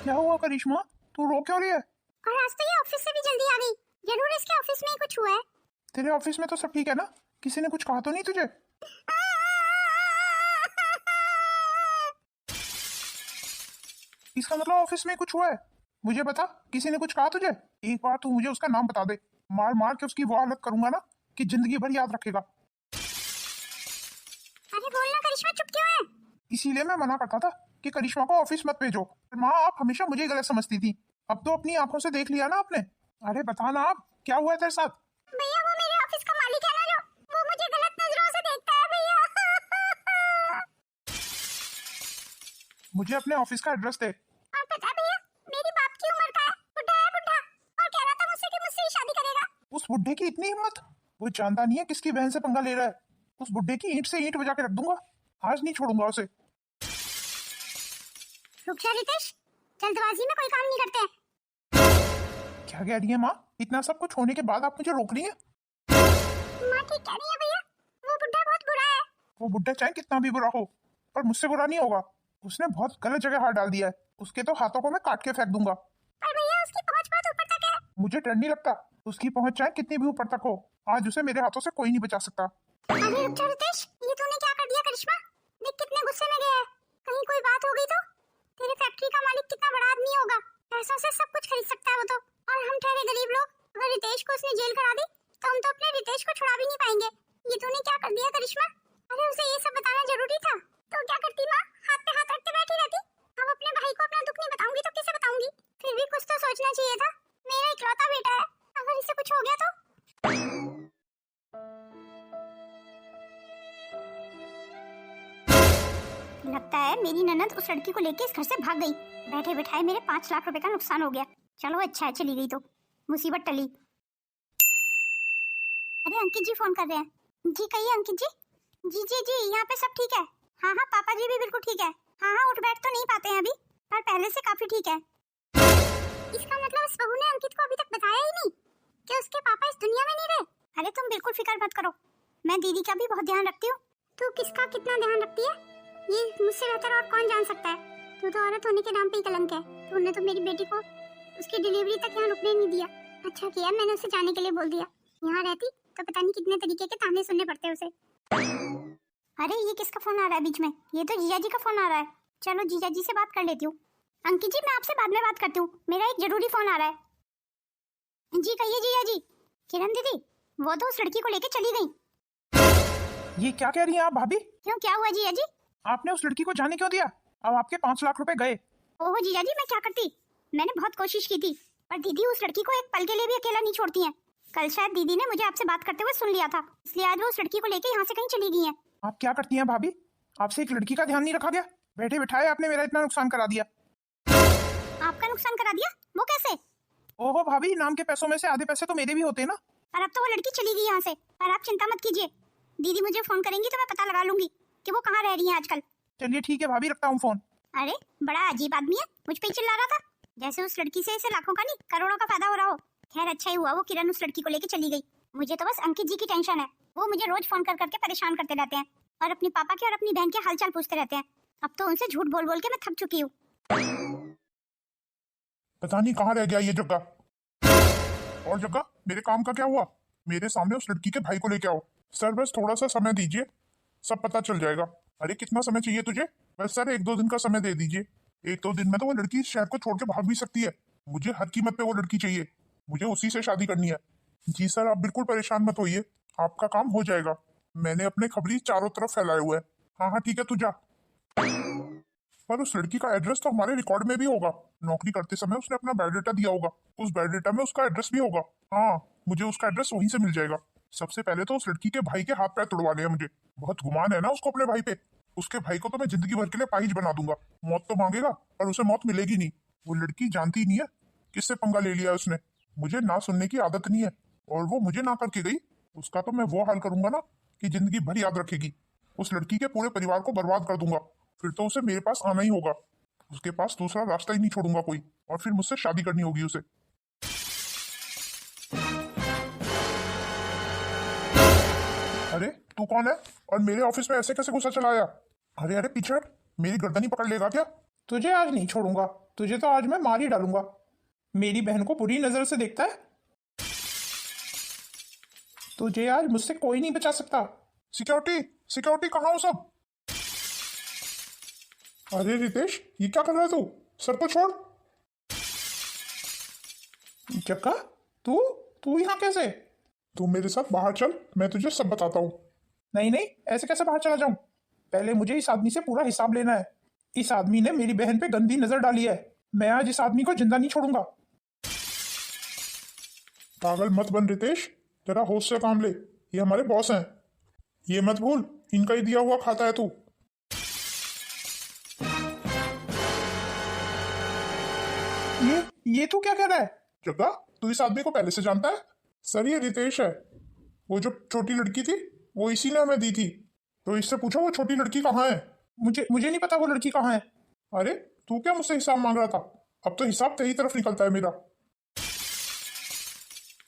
क्या हुआ करिश्मा, तू रो क्यों रही है? और आज तो ये ऑफिस से भी जल्दी आ गई। जरूर इसके ऑफिस में ही कुछ हुआ है। तेरे ऑफिस में तो सब ठीक है ना? किसी ने कुछ कहा तो नहीं तुझे? इसका मतलब ऑफिस में कुछ हुआ है। मुझे बता, किसी ने कुछ कहा तुझे? एक बार तू मुझे उसका नाम बता दे, मार मार के उसकी वो हालत करूंगा ना कि जिंदगी भर याद रखेगा। अरे बोलना करिश्मा, चुप क्यों है? इसीलिए मैं मना करता था कि करिश्मा को ऑफिस मत भेजो। माँ, आप हमेशा मुझे गलत समझती थी, अब तो अपनी आंखों से देख लिया ना आपने। अरे बता ना, आप क्या हुआ है तेरे साथ? भैया वो मेरे ऑफिस का मालिक है ना, जो वो मुझे गलत नजरों से देखता है भैया। मुझे अपने ऑफिस का एड्रेस दे। और पता है भैया, मेरी बाप की उम्र का है, बुढ़ा है बुढ़ा, और कह रहा था मुझसे कि मुझसे ही शादी करेगा। उस बुड्ढे की इतनी हिम्मत! वो जानता नहीं है किसकी बहन से पंगा ले रहा है। उस बुड्ढे की ईंट से ईंट बजा के रख दूंगा, आज नहीं छोड़ूंगा उसे। रुक जा रितेश, जल्दबाजी में कोई काम नहीं करते हैं। क्या कह रही है माँ? इतना सब कुछ होने के बाद आप मुझे रोक रही हैं? माँ ठीक कह रही है भैया, वो बुढ़ा बहुत बुरा है। वो बुड्ढा चाहे कितना भी बुरा हो, पर मुझसे बुरा नहीं होगा। उसने बहुत गलत जगह हाथ डाल दिया है, उसके तो हाथों को मैं काट के फेंक दूंगा। पर भैया उसकी पहुंच बहुत ऊपर तक है। मुझे डर नहीं लगता, उसकी पहुंच चाहे कितनी भी ऊपर तक हो, आज उसे मेरे हाथों से कोई नहीं बचा सकता। अरे रुक जा रितेश, ये तूने क्या कर दिया करिश्मा? देख कितने गुस्से में गया है, कहीं कोई बात हो गई तो? तेरे फैक्ट्री का मालिक कितना बड़ा आदमी होगा, पैसों से सब कुछ खरीद सकता है वो तो। और हम ठहरे गरीब लोग, अगर रितेश को उसने जेल करा दी तो हम तो अपने रितेश को छुड़ा भी नहीं पाएंगे। ये तूने क्या कर दिया करिश्मा? अरे उसे ये सब बताना जरूरी था। तो क्या करती माँ, हाथ पे हाथ रखते बैठी रहती? अब अपने भाई को अपना दुख नहीं बताऊंगी तो किसे बताऊंगी? फिर भी कुछ तो सोचना चाहिए था, मेरा इकलौता बेटा है, अगर इसे कुछ हो गया तो। लगता है मेरी ननद उस लड़की को लेके इस घर से भाग गई। बैठे बैठाए मेरे 5 लाख रुपए का नुकसान हो गया। चलो अच्छा है, चली गई तो मुसीबत टली। अरे अंकित जी फोन कर रहे हैं। जी कहिए अंकित जी। जी जी जी, यहाँ पे सब ठीक है। हाँ हाँ पापा जी भी बिल्कुल ठीक है। हाँ हाँ उठ बैठ तो नहीं पाते हैं अभी, पर पहले से काफी ठीक है। इसका मतलब इस बहू ने अंकित को अभी तक बताया ही नहीं कि उसके पापा इस दुनिया में नहीं रहे। अरे तुम बिल्कुल फिक्र मत करो, मैं दीदी का भी बहुत ध्यान रखती हूँ। तू किसका कितना ध्यान रखती है ये मुझसे बेहतर और कौन जान सकता है। तू तो औरत होने के नाम पे ही कलंक है। तूने तो मेरी बेटी को उसकी डिलीवरी तक यहाँ रुकने नहीं दिया। अच्छा किया मैंने उसे जाने के लिए बोल दिया, यहाँ रहती तो पता नहीं कितने तरीके के ताने सुनने पड़ते उसे। अरे ये किसका फोन आ रहा है बीच में? ये तो जीजा जी का फोन आ रहा है। चलो जीजा जी से बात कर लेती हूँ। अंकित जी मैं आपसे बाद में बात करती हूँ, मेरा एक जरूरी फोन आ रहा है। जी कहिए जीजा जी। किरण दीदी वो तो उस लड़की को लेके चली गई। ये क्या कह रही हैं आप भाभी? क्यों क्या हुआ जीजा जी? आपने उस लड़की को जाने क्यों दिया? अब आपके 5 लाख रुपए गए। ओहो जीजा जी मैं क्या करती, मैंने बहुत कोशिश की थी, पर दीदी उस लड़की को एक पल के लिए भी अकेला नहीं छोड़ती हैं। कल शायद दीदी ने मुझे आपसे बात करते हुए सुन लिया था, इसलिए आज वो उस लड़की को लेके यहाँ से कहीं चली गई हैं। आप क्या करती हैं भाभी? आपसे एक लड़की का ध्यान नहीं रखा गया? बैठे बिठाए आपने मेरा इतना नुकसान करा दिया। आपका नुकसान करा दिया? वो कैसे? ओहो भाभी, नाम के पैसों में से आधे पैसे तो मेरे भी होते हैं ना। पर अब तो वो लड़की चली गई यहाँ से, पर आप चिंता मत कीजिए, दीदी मुझे फोन करेंगी तो मैं पता लगा लूंगी कि वो कहाँ रह रही है आजकल। चलिए ठीक है भाभी, रखता हूँ फोन। अरे बड़ा अजीब आदमी है, मुझ पे ही चिल्ला रहा था, जैसे उस लड़की से इसे लाखों का नहीं करोड़ों का फायदा हो रहा हो। खैर अच्छा ही हुआ वो किरण उस लड़की को लेके चली गई। मुझे तो बस अंकित जी की टेंशन है, वो मुझे रोज फोन कर करके परेशान करते रहते हैं और अपने पापा के और अपनी बहन के हालचाल पूछते रहते हैं। अब तो उनसे झूठ बोल बोल के मैं थक चुकी हूँ। पता नहीं कहाँ रह गया ये जगह। और जगह, मेरे काम का क्या हुआ? मेरे सामने उस लड़की के भाई को लेके आओ। सर बस थोड़ा सा समय दीजिए, सब पता चल जाएगा। अरे कितना समय चाहिए तुझे? बस सर 1-2 दिन का समय दे दीजिए। 1-2 दिन में तो वो लड़की इस शहर को छोड़ के भाग भी सकती है। मुझे हर कीमत पे वो लड़की चाहिए, मुझे उसी से शादी करनी है। जी सर, आप बिल्कुल परेशान मत होइए, आपका काम हो जाएगा। मैंने अपने खबरी चारों तरफ फैलाए हुए हैं। हाँ हाँ ठीक है, तू जा। पर उस लड़की का एड्रेस तो हमारे रिकॉर्ड में भी होगा। नौकरी करते समय उसने अपना बायोडाटा दिया होगा, उस बायोडाटा में उसका एड्रेस भी होगा। हाँ, मुझे उसका एड्रेस वहीं से मिल जाएगा। सबसे पहले तो उस लड़की के भाई के हाथ पैर तोड़वा लिया। मुझे बहुत गुमान है ना उसको अपने भाई पे। उसके भाई को तो मैं जिंदगी भर के लिए पाहिज बना दूंगा। मौत तो मांगेगा पर उसे मौत मिलेगी नहीं। वो लड़की जानती नहीं है किससे पंगा ले लिया उसने। मुझे ना सुनने की आदत नहीं है, और वो मुझे ना करके गई, उसका तो मैं वो हाल करूंगा ना कि जिंदगी भर याद रखेगी। उस लड़की के पूरे परिवार को बर्बाद कर दूंगा, फिर तो उसे मेरे पास आना ही होगा। उसके पास दूसरा रास्ता ही नहीं छोड़ूंगा कोई, और फिर मुझसे शादी करनी होगी उसे। अरे तू कौन है और मेरे ऑफिस में ऐसे कैसे घुसा चला आया? अरे अरे पीछे हट, मेरी गर्दन ही पकड़ लेगा क्या? तुझे आज नहीं छोड़ूंगा, तुझे तो आज मैं मार ही डालूंगा। मेरी बहन को बुरी नजर से देखता है, तुझे आज मुझसे कोई नहीं बचा सकता। सिक्योरिटी, सिक्योरिटी कहाँ हो सब? अरे रितेश, ये क्या कर रहा है तू? सर को छोड़। जग्गा, तू तू यहाँ कैसे? तू मेरे साथ बाहर चल, मैं तुझे सब बताता हूँ। नहीं नहीं, ऐसे कैसे बाहर चला जाऊं? पहले मुझे इस आदमी से पूरा हिसाब लेना है। इस आदमी ने मेरी बहन पे गंदी नजर डाली है। मैं आज इस आदमी को जिंदा नहीं छोड़ूंगा। पागल मत बन रितेश, जरा होश से काम ले। ये हमारे बॉस हैं, ये मत भूल, इनका ही दिया हुआ खाता है तू। ये तू क्या कह रहा है? जग्गा, तू इस आदमी को पहले से जानता है? सर ये रितेश है, वो जो छोटी लड़की थी वो इसी ने हमें दी थी। तो इससे पूछो वो छोटी लड़की कहाँ है। मुझे नहीं पता वो लड़की कहाँ है। अरे तू क्या मुझसे हिसाब मांग रहा था? अब तो हिसाब तेरी तरफ निकलता है मेरा।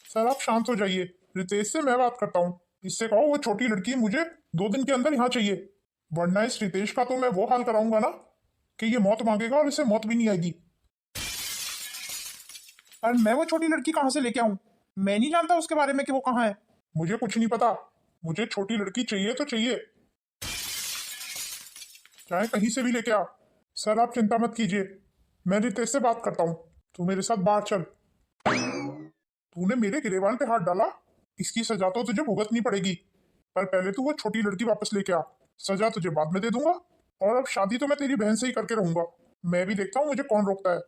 सर आप शांत हो जाइए, रितेश से मैं बात करता हूँ। इससे कहो वो छोटी लड़की मुझे 2 दिन के अंदर यहाँ चाहिए, वरना इस रितेश का तो मैं वो हाल कराऊंगा ना कि ये मौत मांगेगा और इसे मौत भी नहीं आएगी। और मैं वो छोटी लड़की कहाँ से लेके आऊं? मैं नहीं जानता उसके बारे में कि वो कहाँ है। मुझे कुछ नहीं पता, मुझे छोटी लड़की चाहिए तो चाहिए, चाहे कहीं से भी लेके आ। सर आप चिंता मत कीजिए, मैं रितेश से बात करता हूँ। तू मेरे साथ बाहर चल। तूने मेरे गिरेबान पे हाथ डाला, इसकी सजा तो तुझे भुगतनी पड़ेगी। पर पहले तू वो छोटी लड़की वापस लेके आ, सजा तुझे बाद में दे दूंगा। और अब शादी तो मैं तेरी बहन से ही करके रहूंगा। मैं भी देखता हूँ मुझे कौन रोकता है।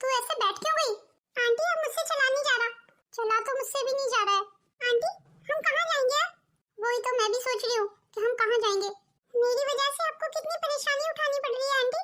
तू ऐसे बैठ क्यों गई? आंटी अब मुझसे चला नहीं जा रहा। चला तो मुझसे भी नहीं जा रहा है। आंटी हम कहाँ जाएंगे अब? वही तो मैं भी सोच रही हूँ कि हम कहाँ जाएंगे। मेरी वजह से आपको कितनी परेशानी उठानी पड़ रही है आंटी।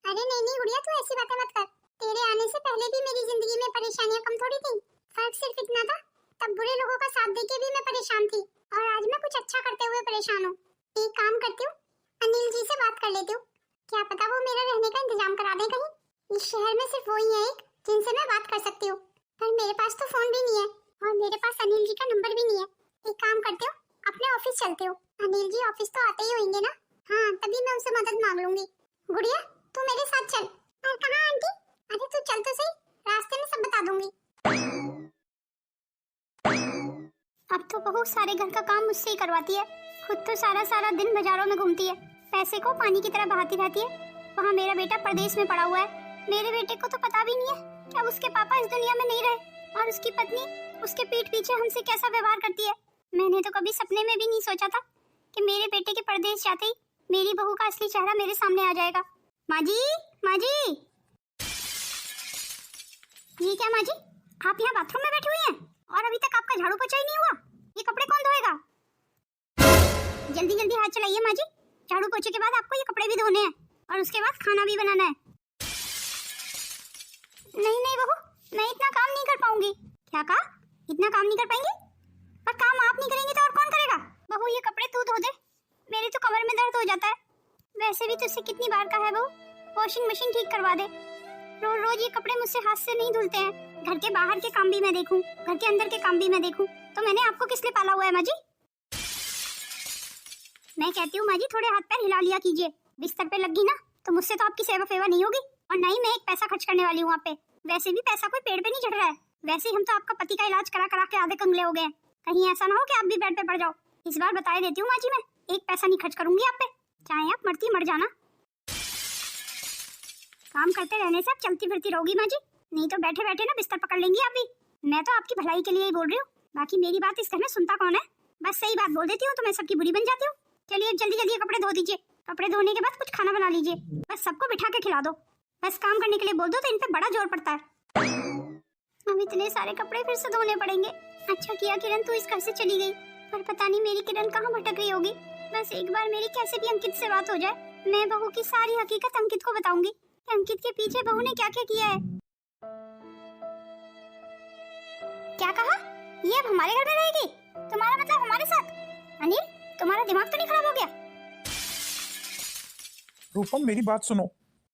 अरे नहीं नहीं गुड़िया, तू ऐसी बातें मत कर। तेरे आने से पहले भी मेरी जिंदगी में परेशानियां कम थोड़ी थी। फर्क सिर्फ इतना था, तब बुरे लोगों का साथ देके भी मैं परेशान थी, और आज मैं कुछ अच्छा करते हुए परेशान हूँ। एक काम करती हूँ, अनिल जी से बात कर लेती हूँ, क्या पता वो मेरा रहने का इंतजाम करा दे कहीं। इस शहर में सिर्फ वही है एक जिनसे मैं बात कर सकती हूँ, पर मेरे पास तो फोन भी नहीं है और मेरे पास अनिल जी का नंबर भी नहीं है। एक काम करती हूँ, अपने ऑफिस चलती हूँ। अनिल जी ऑफिस तो आते ही होंगे ना? हाँ, तभी मैं उनसे मदद मांग लूंगी। गुड़िया तू मेरे साथ चल। और कहाँ आंटी? अरे तू चल तो सही, रास्ते में सब बता दूंगी। अब तो बहुत सारे घर का काम मुझसे ही करवाती है, खुद तो सारा सारा दिन बाजारों में घूमती है, पैसे को पानी की तरह बहाती रहती है। वहाँ मेरा बेटा परदेश में पड़ा हुआ है। मेरे बेटे को तो पता भी नहीं है कि अब उसके पापा इस दुनिया में नहीं रहे और उसकी पत्नी उसके पीठ पीछे हमसे कैसा व्यवहार करती है। मैंने तो कभी सपने में भी नहीं सोचा था कि मेरे बेटे के परदेश जाते ही मेरी बहू का असली चेहरा मेरे सामने आ जाएगा। माँ जी, माँ जी। ये क्या माँ जी, आप यहाँ बाथरूम में बैठी हुई हैं और अभी तक आपका झाड़ू पोछा ही नहीं हुआ? ये कपड़े कौन धोएगा? जल्दी जल्दी हाथ चलाइए माँ जी, झाड़ू पोछे के बाद आपको ये कपड़े भी धोने हैं और उसके बाद खाना भी बनाना है। नहीं नहीं बहू, मैं इतना काम नहीं कर पाऊंगी। क्या कहा? इतना काम नहीं कर पाएंगी? पर काम आप नहीं करेंगे तो और कौन करेगा? बहू ये कपड़े तू धो दे, मेरे तो कमर में दर्द हो जाता है। वैसे भी तुझसे कितनी बार कहा है बहू, वॉशिंग मशीन ठीक करवा दे। रोज रोज ये कपड़े मुझसे हाथ से नहीं धुलते हैं। घर के बाहर के काम भी मैं देखूं, घर के अंदर के काम भी मैं देखूं, तो मैंने आपको किस लिए पाला हुआ है माँ जी? मैं कहती हूँ माँ जी, थोड़े हाथ पैर हिला लिया कीजिए। बिस्तर पे लगी ना तो मुझसे तो आपकी सेवा फेवा नहीं होगी, और ना ही मैं एक पैसा खर्च करने वाली हूँ आप पे। वैसे भी पैसा कोई पेड़ पे नहीं चढ़ रहा है। वैसे ही हम तो आपका पति का इलाज करा करा के आधे कंगले हो गए हैं। कहीं ऐसा ना हो कि आप भी बेड पे पड़ जाओ। इस बार बता देती हूँ माँ जी, मैं एक पैसा नहीं खर्च करूंगी आप पे, चाहे आप मरती मर जाना। काम करते रहने से आप चलती फिरती रहोगी माँ जी, नहीं तो बैठे बैठे ना बिस्तर पकड़ लेंगी आप भी। मैं तो आपकी भलाई के लिए ही बोल रही हूँ, बाकी मेरी बात इस घर में सुनता कौन है? बस सही बात बोल देती हूँ तो मैं सबकी बुरी बन जाती हूँ। चलिए जल्दी जल्दी कपड़े धो दीजिए, कपड़े धोने के बाद कुछ खाना बना लीजिए, बस सबको बिठा के खिला दो। बस काम करने के लिए बोल दो तो इन पे बड़ा जोर पड़ता है। अब इतने सारे कपड़े फिर से धोने पड़ेंगे। अच्छा किया किरण तू इस घर से चली गई, पर पता नहीं मेरी किरण कहाँ भटक रही होगी। बस एक बार मेरी कैसे भी अंकित से बात हो जाए, मैं बहू की सारी हकीकत अंकित को बताऊंगी कि अंकित के पीछे बहू ने क्या क्या किया है। क्या कहा? ये अब हमारे घर में रहेगी? तुम्हारा मतलब हमारे साथ? अनिल तुम्हारा दिमाग तो नहीं खराब हो गया? रूपम मेरी बात सुनो।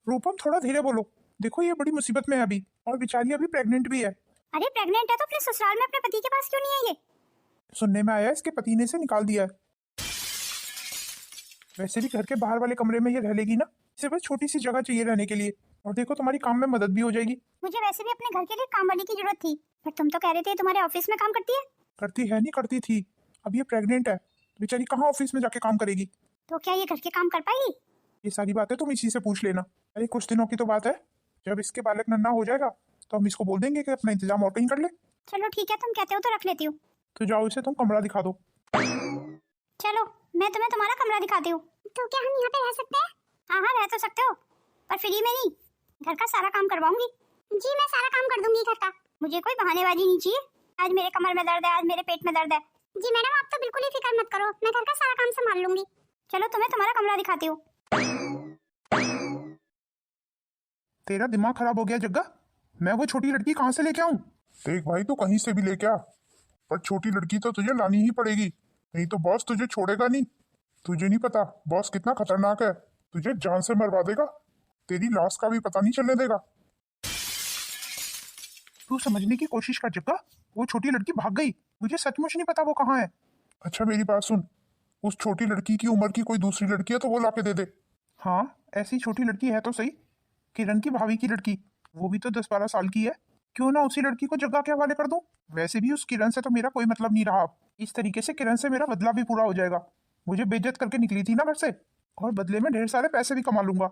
रूपम थोड़ा धीरे बोलो, देखो ये बड़ी मुसीबत में है अभी, और बेचारी अभी प्रेग्नेंट भी है। अरे प्रेग्नेंट है तो अपने ससुराल में अपने पति के पास क्यों नहीं है? ये सुनने में आया है इसके पति ने इसे निकाल दिया है। वैसे भी घर के बाहर वाले कमरे में ये रह लेगी ना, इसे बस छोटी सी जगह चाहिए रहने के लिए। और देखो तुम्हारी काम में मदद भी हो जाएगी। मुझे वैसे भी अपने घर के लिए काम वाली की जरूरत थी, पर तुम तो कह रहे थे तुम्हारे ऑफिस में काम करती है। करती है नहीं, करती थी। अब ये प्रेग्नेंट है, बेचारी कहाँ ऑफिस में जाके काम करेगी। तो क्या ये घर के काम कर पाएगी? ये सारी बातें तुम इसी से पूछ लेना। अरे कुछ दिनों की तो बात है, जब इसके बालक नन्हा हो जाएगा तो हम इसको बोल देंगे कि अपना इंतजाम और कहीं कर ले। चलो ठीक है, तुम कहते हो तो रख लेती हूँ। तो जाओ इसे तुम कमरा दिखा दो। चलो मैं तुम्हें तुम्हारा कमरा दिखाती हूँ। तो क्या हम यहाँ पे रह सकते हैं? हाँ हाँ, रह तो सकते हो, पर फ्री में नहीं। घर का सारा काम करवाऊंगी। जी मैं सारा काम कर दूंगी घर का। मुझे कोई बहानेबाजी नहीं चाहिए। आज मेरे कमर में दर्द है, आज मेरे पेट में दर्द है। जी मैडम, आप तो बिल्कुल ही फिक्र मत करो, मैं घर का सारा काम संभाल लूंगी। चलो तुम्हें तुम्हारा कमरा दिखाती हूँ। तेरा दिमाग खराब हो गया जग्गा, मैं वो छोटी लड़की कहाँ से लेके आऊं? देख भाई, तू कहीं से भी लेके आ, पर छोटी लड़की तो तुझे लानी ही पड़ेगी, नहीं तो बॉस तुझे छोड़ेगा नहीं। तुझे नहीं पता बॉस कितना खतरनाक है, तुझे जान से मरवा देगा, तेरी लाश का भी पता नहीं चलने देगा। तू समझने की कोशिश कर जग्गा, वो छोटी लड़की भाग गई, मुझे सचमुच नहीं पता वो कहाँ है। अच्छा मेरी बात सुन, उस छोटी लड़की की उम्र की कोई दूसरी लड़की है तो वो लाके दे दे। हाँ ऐसी छोटी लड़की है तो सही, किरण की भाभी की लड़की, वो भी तो 10-12 साल की है। क्यों ना उसी लड़की को जग्गा के हवाले कर दूं। वैसे भी उस किरण से तो मेरा कोई मतलब नहीं रहा। इस तरीके से किरण से मेरा बदला भी पूरा हो जाएगा। मुझे बेइज्जत करके निकली थी ना घर से, और बदले में ढेर सारे पैसे भी कमा लूंगा।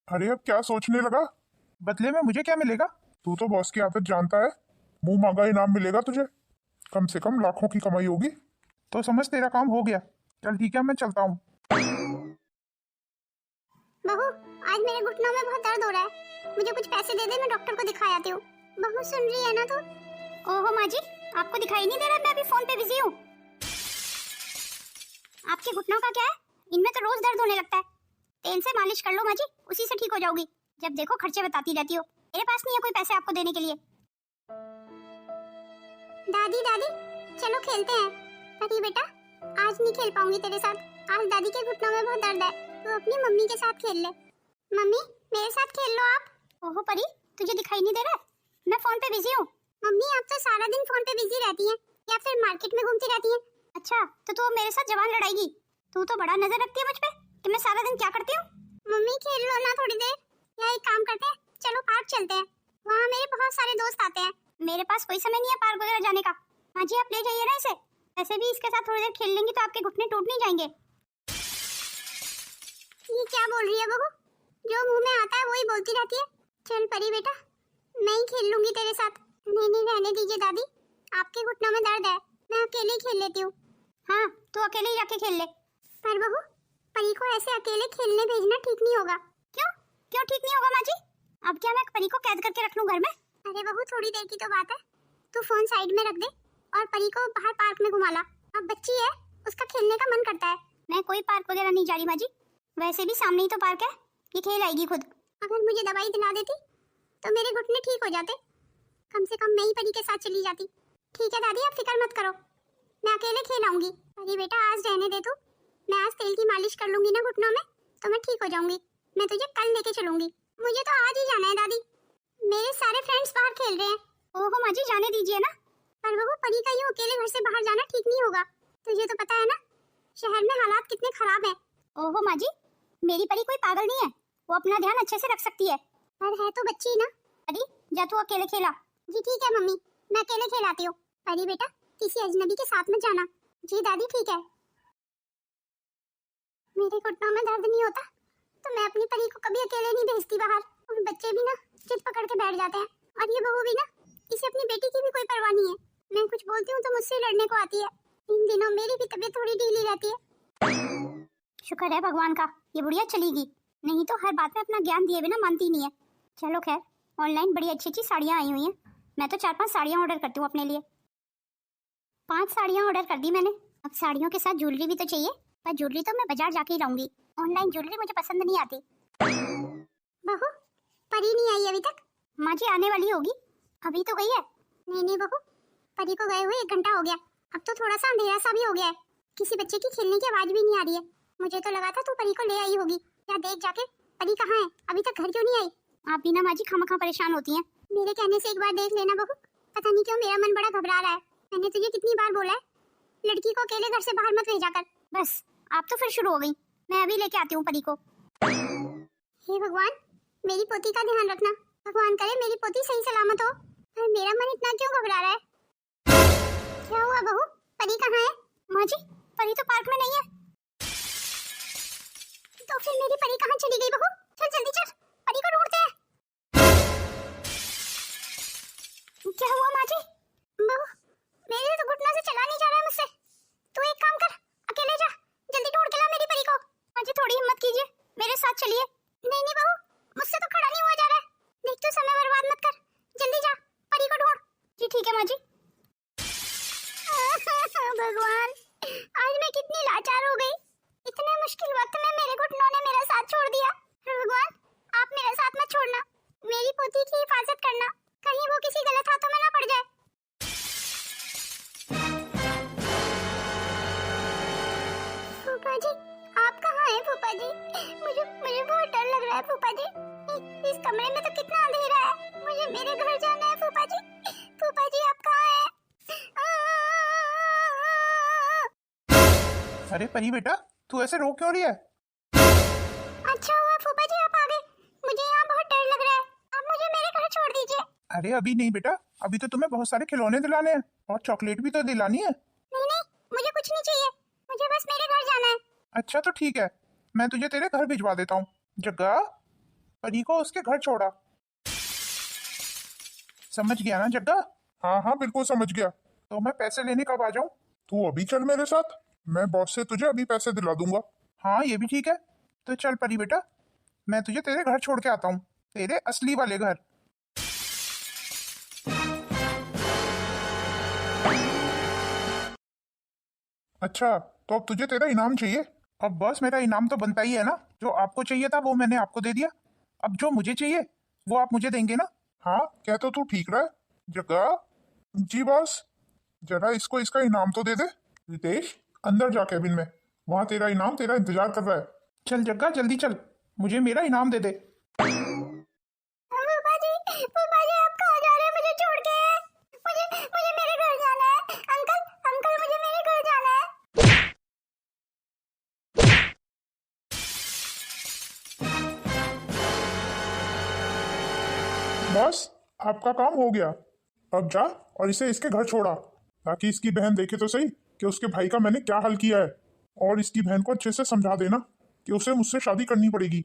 अरे अब क्या सोचने लगा? बदले में मुझे क्या मिलेगा? तू तो बॉस की आदत जानता है, मुंह मांगा इनाम मिलेगा तुझे, कम से कम लाखों की कमाई होगी। तो समझ तेरा काम हो गया, चल ठीक है मैं चलता हूँ। बहू, आज मेरे घुटनों में बहुत दर्द हो रहा है, मुझे कुछ पैसे दे दे, मैं डॉक्टर को दिखा आती हूँ। बहू सुन रही है ना तू? ओहो माँ जी, आपको दिखाई नहीं दे रहा, मैं अभी फोन पे बिजी हूँ। आपके घुटनों का क्या है? इनमें तो रोज दर्द होने लगता है। तेल से मालिश कर लो माँ जी, उसी से ठीक हो जाओगी। जब देखो खर्चे बताती रहती हो, मेरे पास नहीं है कोई पैसे आपको देने के लिए। दादी दादी चलो खेलते हैं। अरे बेटा, आज नहीं खेल पाऊंगी तेरे साथ, आज दादी के घुटनों में बहुत दर्द है, तू अपनी मम्मी के साथ खेल ले। मम्मी मेरे साथ खेल लो आप। ओहो परी, तुझे दिखाई नहीं दे रहा? मैं फोन पे बिजी हूँ। मम्मी आप तो सारा दिन फोन पे बिजी रहती हैं, या फिर मार्केट में घूमती रहती हैं। अच्छा तो तू मेरे साथ जवान लड़ाएगी? तू तो बड़ा नजर रखती है मुझ पे कि मैं सारा दिन क्या करती हूँ। मम्मी खेल लो ना थोड़ी देर, या एक काम करते हैं, चलो पार्क चलते हैं, वहाँ मेरे बहुत सारे दोस्त आते हैं। मेरे पास कोई समय नहीं है पार्क वगैरह जाने का। हाँ जी आप ले जाइए ना इसे, वैसे भी इसके साथ थोड़ी देर खेल लेंगी तो आपके घुटने टूट नहीं जाएंगे। ये क्या बोल रही है बहू, जो मुंह में आता है वही बोलती रहती है। चल परी बेटा, मैं ही खेल लूंगी तेरे साथ। नहीं नहीं रहने दीजिए दादी, आपके घुटनों में दर्द है, मैं अकेले ही खेल लेती हूँ। हाँ तू अकेले ही जाके खेल ले। पर बहू, परी को ऐसे अकेले खेलने भेजना ठीक नहीं होगा। क्यों क्यों ठीक नहीं होगा माँ जी? अब क्या मैं परी को कैद करके रख लूं घर में? अरे बहू थोड़ी देर की तो बात है, तू फोन साइड में रख दे और परी को बाहर पार्क में घुमा ला। अब बच्ची है, उसका खेलने का मन करता है। मैं कोई पार्क वगैरह नहीं जा रही माँ जी, वैसे भी सामने ही तो पार्क है, ये खेल आएगी खुद। अगर मुझे दवाई दिला देती तो मेरे घुटने ठीक हो जाते, कम से कम मैं ही परी के साथ चली जाती। ठीक है दादी आप फिक्र मत करो, मैं अकेले खेल आऊंगी। अरे बेटा आज रहने दे तू, मैं आज तेल की मालिश कर लूंगी ना घुटनों में तो मैं ठीक हो जाऊंगी। मैं तुझे कल लेके चलूंगी। मुझे तो आज ही जाना है दादी, मेरे सारे फ्रेंड्स बाहर खेल रहे हैं। ओहो माँ जी जाने दीजिए ना। पर वो परी का यूं अकेले घर से बाहर जाना ठीक नहीं होगा, तुझे तो पता है ना शहर में हालात कितने खराब हैं। ओहो माँ जी, मेरी परी कोई पागल नहीं है, वो अपना ध्यान अच्छे से रख सकती है। पर है तो बच्ची ना। परी जा तू अकेले खेला। जी ठीक है मम्मी, मैं अकेले खेलाती हूँ। परी बेटा किसी अजनबी के साथ मत जाना। जी दादी ठीक है। मेरे घुटनों में दर्द नहीं होता तो मैं अपनी परी को कभी अकेले नहीं भेजती बाहर, और बच्चे भी ना जिद पकड़ के बैठ जाते हैं। और ये बहू भी ना, इसे अपनी बेटी की भी कोई परवाह नहीं है। मैं कुछ बोलती हूँ तो मुझसे लड़ने को आती है। इन दिनों मेरी भी तबीयत थोड़ी ढीली रहती है। शुक्र है भगवान का, ये बुढ़िया चलेगी, नहीं तो हर बात में अपना ज्ञान दिए बिना मानती नहीं है। चलो खैर, ऑनलाइन बड़ी अच्छी अच्छी साड़ियाँ आई हुई हैं, मैं तो 4-5 साड़ियाँ ऑर्डर करती हूँ अपने लिए। 5 साड़ियाँ ऑर्डर कर दी मैंने। अब साड़ियों के साथ ज्वेलरी भी तो चाहिए, पर ज्वेलरी तो मैं बाजार जाके ही लाऊंगी, ऑनलाइन ज्वेलरी मुझे पसंद नहीं आती। बहू परी नहीं आई अभी तक? माँ जी आने वाली होगी, अभी तो गई है। नहीं नहीं बहू, परी को गए हुए 1 घंटा हो गया, अब तो थोड़ा सा अंधेरा सा भी हो गया है, किसी बच्चे की खेलने की आवाज भी नहीं आ रही है। मुझे तो लगा था तू परी को ले आई होगी, या देख जाके परी कहाँ है, अभी तक घर क्यों नहीं आई? आप भी ना माँ जी खामखा परेशान होती हैं। मेरे कहने से एक बार देख लेना बहू, पता नहीं क्यों मेरा मन बड़ा घबरा रहा है। मैंने तुझे कितनी बार बोला है लड़की को अकेले घर से बाहर मत भेजा कर। बस आप तो फिर शुरू हो गई। मैं अभी लेके आती हूँ परी को। हे भगवान, मेरी पोती का ध्यान रखना। भगवान करे मेरी पोती सही सलामत हो। पर मेरा मन इतना क्यों घबरा रहा है? क्या हुआ बहू, परी कहाँ है? माँ जी, परी तो पार्क में नहीं है। तो फिर मेरी परी कहाँ चली गई बहू? चल जल्दी चल, परी को ढूंढते हैं। क्या हुआ माँ जी? बहू, मेरे तो घुटनों से चला नहीं जा रहा है मुझसे। तू एक काम कर, अकेले जा, जल्दी ढूंढ के ला मेरी परी को। माँ जी थोड़ी हिम्मत कीजिए, मेरे साथ चलिए। नहीं नहीं बहू, मुझसे तो खड़ा नहीं हुआ जा रहा है। देख तू समय बर्बाद मत कर, जल्दी जा, परी को ढूंढ। जी ठीक है माँ जी। भगवान, आज मैं कितनी लाचार हो गई। इतने मुश्किल वक्त में मेरे घुटनों ने मेरा साथ छोड़ दिया। भगवान, आप मेरा साथ मत छोड़ना, मेरी पोती की हिफाजत करना, कहीं वो किसी गलत हाथों में ना पड़ जाए। फूफा जी, आप कहाँ हैं फूफा जी? मुझे मुझे बहुत डर लग रहा है फूफा जी। इस कमरे में तो कितना अंधेरा है। मुझे मेरे घर जाना है फूफा जी। फूफा जी आप कहाँ हैं? अरे परी बेटा, तू ऐसे रो क्यों रही है? अच्छा हुआ फूफा जी आप आ गए। मुझे यहाँ बहुत डर लग रहा है। आप मुझे मेरे घर छोड़ दीजिए। अरे अभी नहीं बेटा, अभी तो तुम्हें बहुत सारे खिलौने दिलाने हैं और चॉकलेट भी तो दिलानी है। नहीं नहीं, मुझे कुछ नहीं चाहिए, मुझे बस मेरे घर जाना है। अच्छा तो ठीक है, मैं तुझे तेरे घर भिजवा देता हूँ। जग्गा, परी को उसके घर छोड़ा। समझ गया ना जग्गा? हाँ हाँ बिल्कुल समझ गया। तो मैं पैसे लेने कब आ जाऊँ? तू अभी चल मेरे साथ, मैं बॉस से तुझे अभी पैसे दिला दूंगा। हाँ ये भी ठीक है। तो चल परी बेटा, मैं तुझे तेरे घर छोड़ के आता हूँ, तेरे असली वाले घर। अच्छा, तो अब तुझे तेरा इनाम चाहिए? अब बस मेरा इनाम तो बनता ही है ना। जो आपको चाहिए था वो मैंने आपको दे दिया, अब जो मुझे चाहिए वो आप मुझे देंगे ना। हाँ, कह तो तू ठीक रहा है। जग्गा। जी बॉस, जरा इसको इसका इनाम तो दे दे। रितेश, अंदर जा केबिन में, वहां तेरा इनाम तेरा इंतजार कर रहा है। चल जग्गा जल्दी चल, मुझे मेरा इनाम दे दे। फूफा जी आप कहाँ जा रहे हैं मुझे छोड़ के? मुझे मुझे मेरे घर जाना है। अंकल अंकल मुझे मेरे घर जाना है। बॉस, आपका काम हो गया। अब जा और इसे इसके घर छोड़ा, ताकि इसकी बहन देखे तो सही कि उसके भाई का मैंने क्या हाल किया है। और इसकी बहन को अच्छे से समझा देना कि उसे मुझसे शादी करनी पड़ेगी।